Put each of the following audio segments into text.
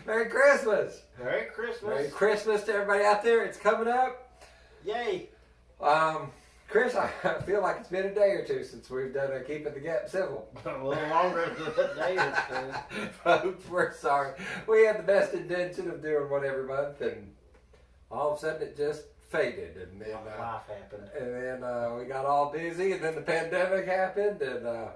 Merry Christmas. Merry Christmas. Merry Christmas to everybody out there. It's coming up. Yay. Chris, I feel like it's been a day or two since we've done a Keeping the Gap Civil. A little longer than a day or two. Folks, we're sorry. We had the best intention of doing one every month, and all of a sudden it just faded. And then life happened. And then we got all busy, and then the pandemic happened. And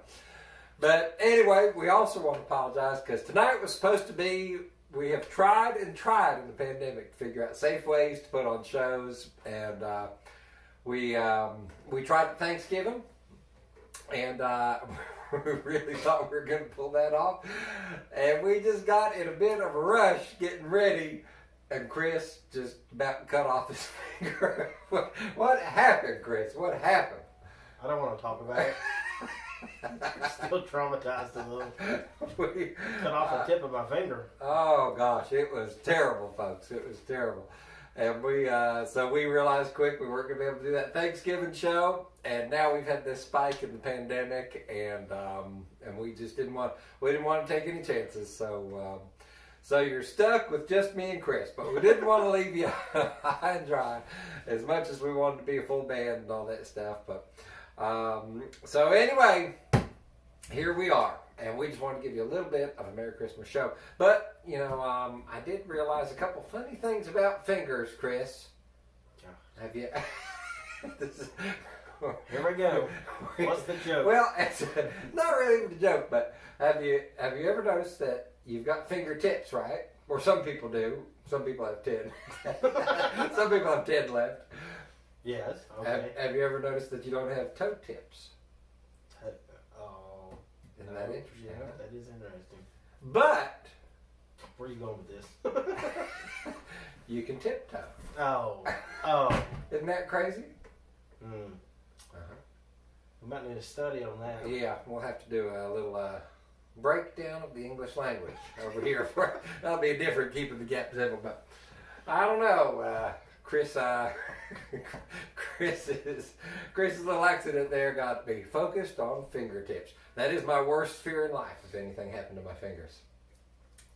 but anyway, we also want to apologize because tonight was supposed to be. We have tried and tried in the pandemic to figure out safe ways to put on shows, and we tried at Thanksgiving, and we really thought we were going to pull that off, and we just got in a bit of a rush getting ready, and Chris just about cut off his finger. What happened, Chris? What happened? I don't want to talk about it. I'm still traumatized a little. We Cut off the tip of my finger. Oh gosh, it was terrible, folks. It was terrible. And so we realized quick we weren't going to be able to do that Thanksgiving show. And now we've had this spike in the pandemic, and we just didn't want to take any chances. So you're stuck with just me and Chris. But we didn't want to leave you high and dry, as much as we wanted to be a full band and all that stuff. But so anyway, here we are. And we just want to give you a little bit of a Merry Christmas show. But, I did realize a couple funny things about fingers, Chris. Have you... Here we go. What's the joke? Well, it's not really even a joke, but have you ever noticed that you've got fingertips, right? Or some people do. Some people have 10. Some people have 10 left. Yes, okay. Have you ever noticed that you don't have toe tips? Isn't that interesting? Yeah, that is interesting. But where are you going with this? you can tiptoe. Oh. Isn't that crazy? We might need a study on that. Yeah, we'll have to do a little breakdown of the English language over here. That'll be a different Keeping the Gap Civil, but I don't know. Chris Chris's little accident there got me focused on fingertips. That is my worst fear in life if anything happened to my fingers.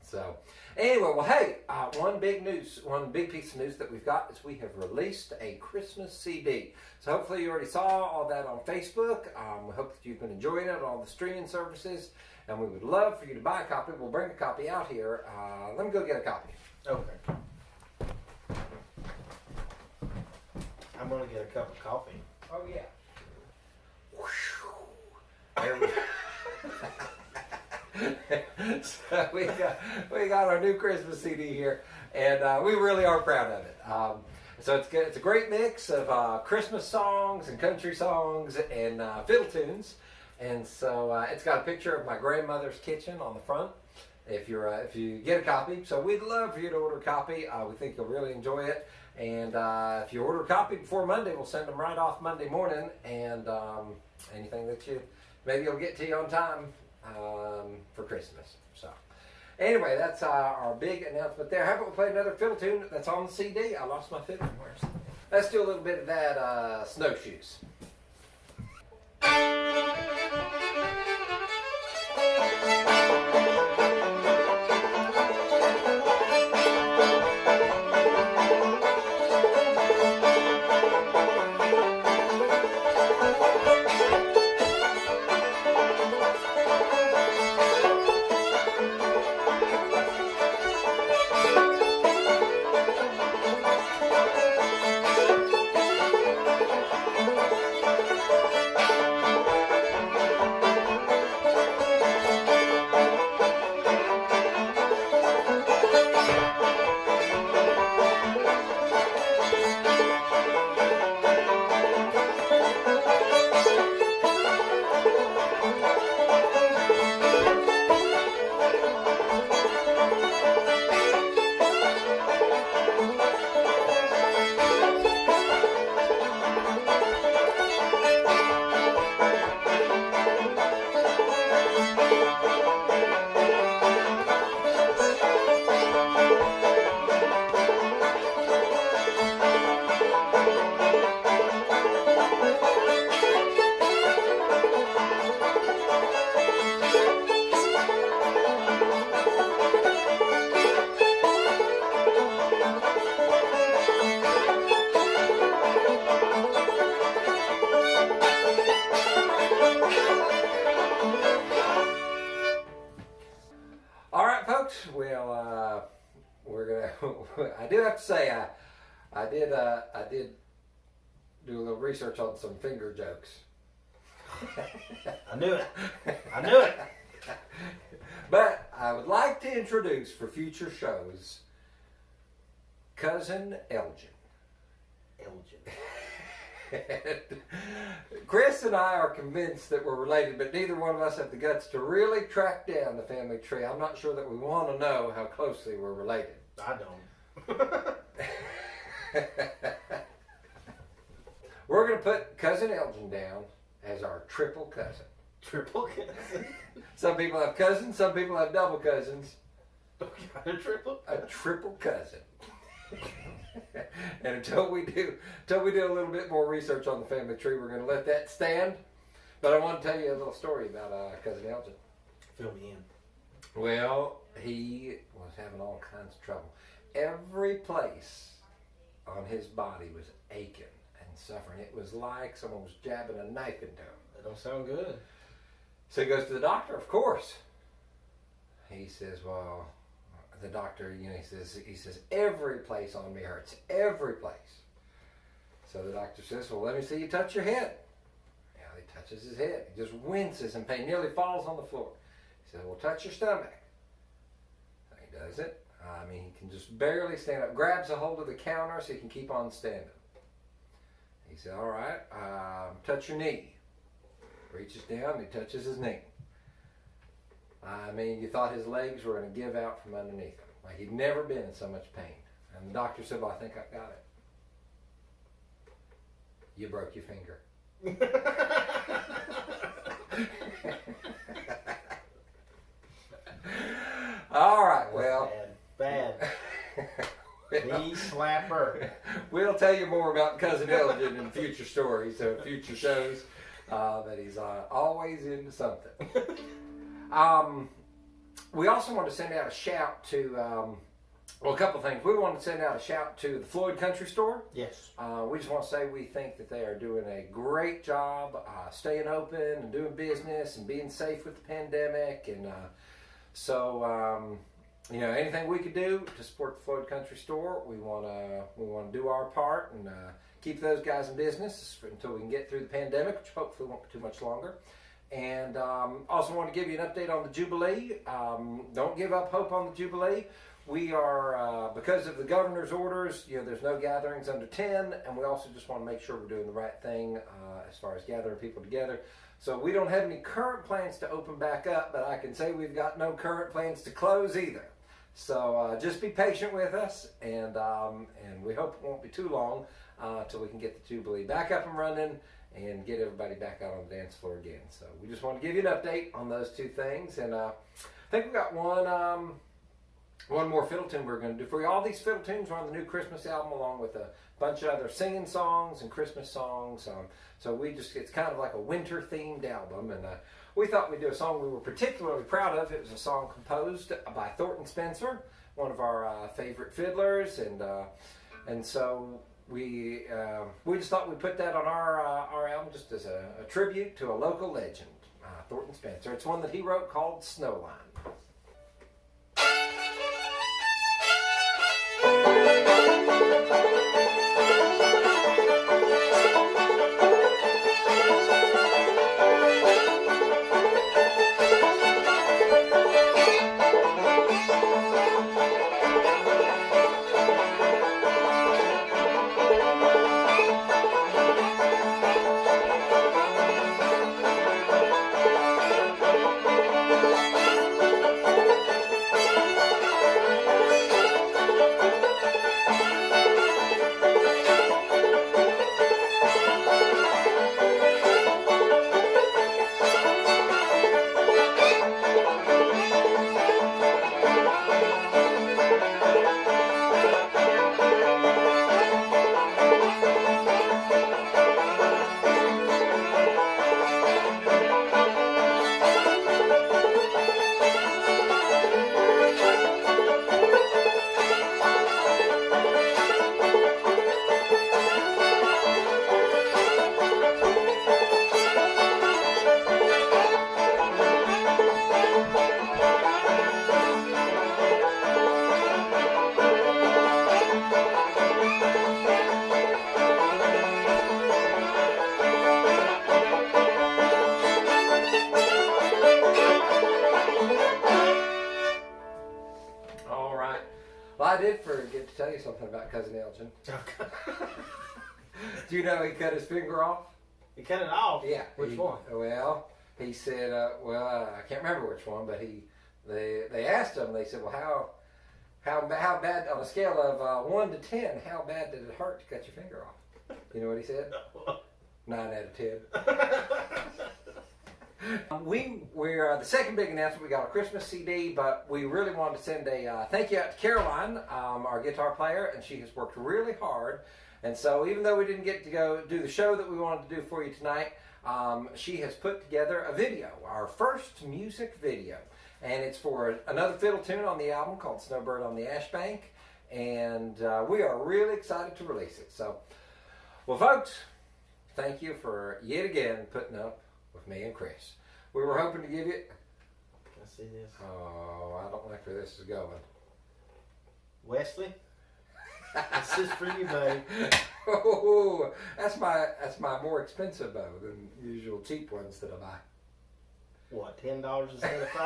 So, anyway, well, hey, one big piece of news that we've got is we have released a Christmas CD. So hopefully you already saw all that on Facebook. We hope that you've been enjoying it on all the streaming services, and we would love for you to buy a copy. We'll bring a copy out here. Let me go get a copy. Okay. I'm going to get a cup of coffee. Oh, yeah. There we go. So we got our new Christmas CD here, and we really are proud of it. So it's good. It's a great mix of Christmas songs and country songs and fiddle tunes, and so it's got a picture of my grandmother's kitchen on the front. If you get a copy, so we'd love for you to order a copy. We think you'll really enjoy it. And if you order a copy before Monday, we'll send them right off Monday morning. And anything that maybe you'll get to you on time for Christmas. So anyway, that's our big announcement there. How about we play another fiddle tune that's on the CD? I lost my fiddle. Let's do a little bit of that Snowshoes. I do have to say I did do a little research on some finger jokes. I knew it. I knew it. But I would like to introduce for future shows Cousin Elgin. Chris and I are convinced that we're related, but neither one of us have the guts to really track down the family tree. I'm not sure that we want to know how closely we're related. I don't. We're going to put Cousin Elgin down as our triple cousin. Triple cousin? Some people have cousins, some people have double cousins. A triple? A triple cousin. And until we do a little bit more research on the family tree, we're going to let that stand. But I want to tell you a little story about Cousin Elgin. Fill me in. Well, he was having all kinds of trouble. Every place on his body was aching and suffering. It was like someone was jabbing a knife into him. That don't sound good. So he goes to the doctor, of course. He says, well, the doctor, he says, every place on me hurts, every place. So the doctor says, well, let me see you touch your head. Yeah, he touches his head. He just winces in pain, nearly falls on the floor. He said, well, touch your stomach. So he does it. He can just barely stand up, grabs a hold of the counter so he can keep on standing. He said, all right, touch your knee. Reaches down and he touches his knee. You thought his legs were going to give out from underneath him. Like he'd never been in so much pain. And the doctor said, well, I think I got it. You broke your finger. All right, well. Bad. Knee slapper. We'll tell you more about Cousin Elgin in future stories or future shows. That he's always into something. We also want to send out a shout to, a couple of things. We want to send out a shout to the Floyd Country Store. Yes. We just want to say we think that they are doing a great job staying open and doing business and being safe with the pandemic. And anything we could do to support the Floyd Country Store, we want to do our part and keep those guys in business until we can get through the pandemic, which hopefully won't be too much longer. And also want to give you an update on the Jubilee. Don't give up hope on the Jubilee. We are, because of the governor's orders, there's no gatherings under 10, and we also just want to make sure we're doing the right thing as far as gathering people together. So we don't have any current plans to open back up, but I can say we've got no current plans to close either. So just be patient with us, and we hope it won't be too long till we can get the Jubilee back up and running and get everybody back out on the dance floor again. So we just want to give you an update on those two things. And I think we've got one more fiddle tune we're going to do for you. All these fiddle tunes are on the new Christmas album, along with a bunch of other singing songs and Christmas songs. So it's kind of like a winter-themed album. And we thought we'd do a song we were particularly proud of. It was a song composed by Thornton Spencer, one of our favorite fiddlers. And so we just thought we'd put that on our album just as a tribute to a local legend, Thornton Spencer. It's one that he wrote called Snowline. tell you something about Cousin Elgin. Do you know he cut his finger off? He cut it off? Yeah. Which one? Well, he said, I can't remember which one, but they asked him, they said, well, how bad, on a scale of 1 to 10, how bad did it hurt to cut your finger off? You know what he said? 9 out of 10. We're the second big announcement. We got a Christmas CD, but we really wanted to send a thank you out to Caroline, our guitar player, and she has worked really hard. And so even though we didn't get to go do the show that we wanted to do for you tonight, she has put together a video, our first music video. And it's for another fiddle tune on the album called Snowbird on the Ash Bank. And we are really excited to release it. So, well, folks, thank you for yet again putting up with me and Chris. We were hoping to give you... Let's see this. Oh, I don't like where this is going. Wesley? This is for you, buddy. Oh, that's my more expensive bow than usual cheap ones that I buy. What, $10 instead of $5?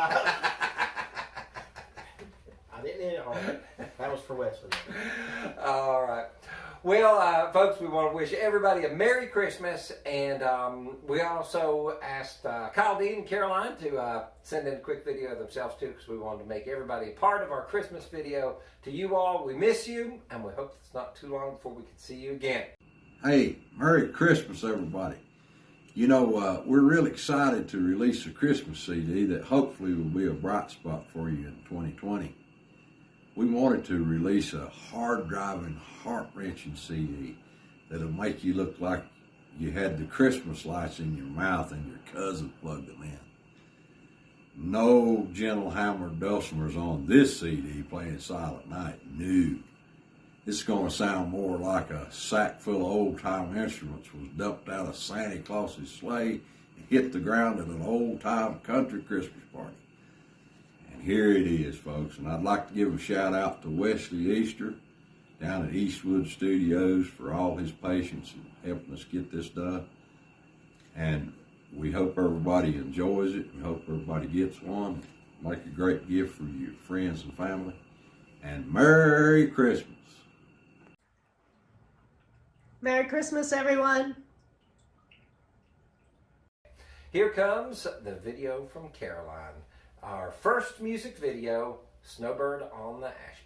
I didn't hit it hard. That was for Wesley. All right. Well, folks, we want to wish everybody a Merry Christmas, and we also asked Kyle Dean and Caroline to send in a quick video of themselves too, because we wanted to make everybody a part of our Christmas video. To you all, we miss you, and we hope it's not too long before we can see you again. Hey, Merry Christmas, everybody. You know, we're really excited to release a Christmas CD that hopefully will be a bright spot for you in 2020. We wanted to release a hard-driving, heart-wrenching CD that'll make you look like you had the Christmas lights in your mouth and your cousin plugged them in. No gentle hammered dulcimers on this CD playing Silent Night. No. It's going to sound more like a sack full of old-time instruments was dumped out of Santa Claus's sleigh and hit the ground at an old-time country Christmas party. And here it is, folks. And I'd like to give a shout-out to Wesley Easter down at Eastwood Studios for all his patience in helping us get this done. And we hope everybody enjoys it. We hope everybody gets one. Make a great gift for your friends and family. And Merry Christmas. Merry Christmas, everyone. Here comes the video from Caroline. Our first music video, Snowbird on the Ash